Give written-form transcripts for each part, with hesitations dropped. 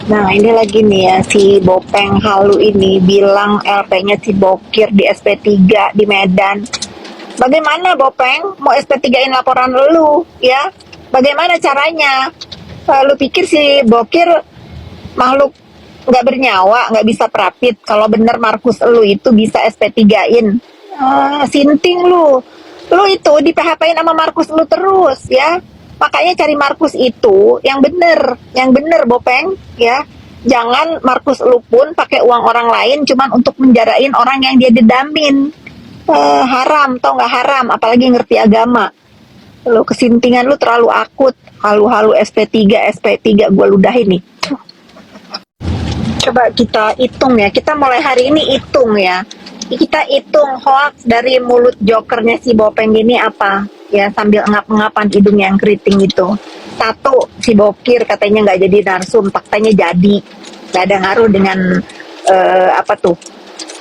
Nah, ini lagi nih ya, si Bopeng Halu ini bilang LP-nya si Bokir di SP3 di Medan. Bagaimana Bopeng mau SP3-in laporan lu ya? Bagaimana caranya? Lu pikir si Bokir makhluk nggak bernyawa, nggak bisa perapit? Kalau bener Markus lu itu bisa SP3-in. Sinting lu. Lu itu di PHP-in sama Markus lu terus ya. Makanya cari Markus itu yang bener Bopeng ya. Jangan Markus lu pun pakai uang orang lain cuman untuk menjarain orang yang dia dedamin. Haram, tau nggak haram, apalagi ngerti agama. Lu kesintingan lu terlalu akut. Halu-halu SP3, SP3 gue ludahin nih. Coba kita hitung ya, kita mulai hari ini hitung ya. Kita hitung hoax dari mulut jokernya si Bopeng ini apa ya, sambil ngap-ngapan hidung yang keriting itu. Satu, si Bokir katanya nggak jadi narsum, faktanya jadi. Gak ada ngaruh dengan apa tuh,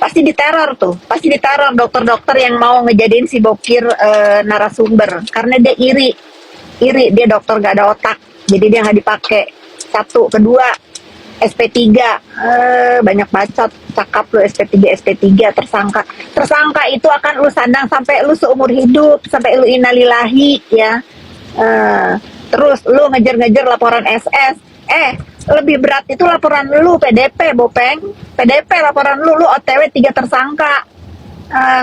pasti diteror dokter-dokter yang mau ngejadiin si Bokir narasumber karena dia iri dia dokter gak ada otak jadi dia nggak dipakai. Satu. Kedua, SP3 banyak bacot cakap lu. SP3 tersangka itu akan lu sandang sampai lu seumur hidup, sampai lu innalillahi ya. Terus lu ngejar-ngejar laporan SS. Lebih berat itu laporan lu PDP Bopeng. PDP laporan lu OTW 3 tersangka.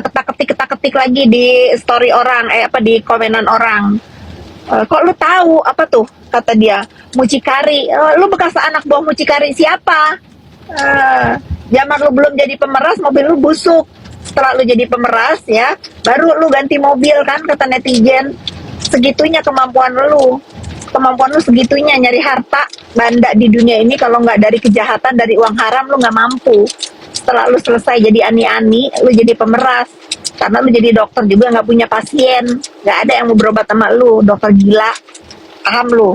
Ketak-ketik lagi di story orang, di komenan orang. Kok lu tahu apa tuh kata dia mucikari. Lu bekas anak buah mucikari siapa? Zaman lu belum jadi pemeras mobil lu busuk. Setelah lu jadi pemeras ya, baru lu ganti mobil kan kata netizen. Segitunya kemampuan lu segitunya nyari harta banda di dunia ini. Kalau nggak dari kejahatan, dari uang haram, lu nggak mampu. Setelah lu selesai jadi ani-ani, lu jadi pemeras. Karena lu jadi dokter juga nggak punya pasien, nggak ada yang mau berobat sama lu, dokter gila. Paham lu?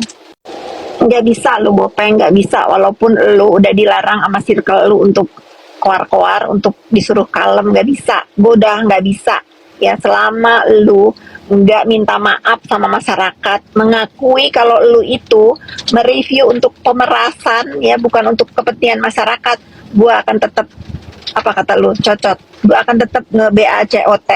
Nggak bisa lu Bopeng, nggak bisa. Walaupun lu udah dilarang sama circle lu untuk keluar-keluar, untuk disuruh kalem, nggak bisa. Gue udah nggak bisa. Ya selama lu nggak minta maaf sama masyarakat, mengakui kalau lu itu mereview untuk pemerasan ya, bukan untuk kepentingan masyarakat, gue akan tetap apa kata lu cocot, gue akan tetap nge-BACOT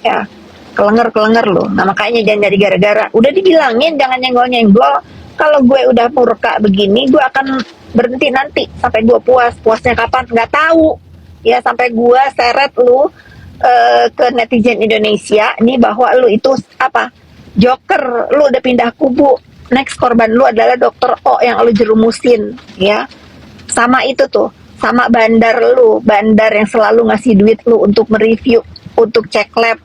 ya. Kelenger lu. Nah makanya jangan jadi gara-gara, udah dibilangin jangan nyenggol-nyenggol. Kalau gue udah murka begini, gue akan berhenti nanti sampai gue puasnya kapan nggak tahu ya, sampai gue seret lu ke netizen Indonesia nih bahwa lu itu apa, joker, lu udah pindah kubu. Next korban lu adalah dokter O yang lu jerumusin ya. Sama itu tuh, sama bandar yang selalu ngasih duit lu untuk mereview, untuk cek lab.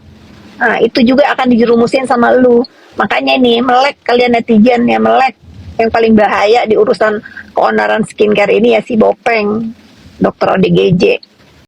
Nah, itu juga akan dijerumusin sama lu. Makanya nih, melek kalian netizen ya, melek. Yang paling bahaya di urusan keonaran skincare ini ya si Bopeng, dokter ODGJ.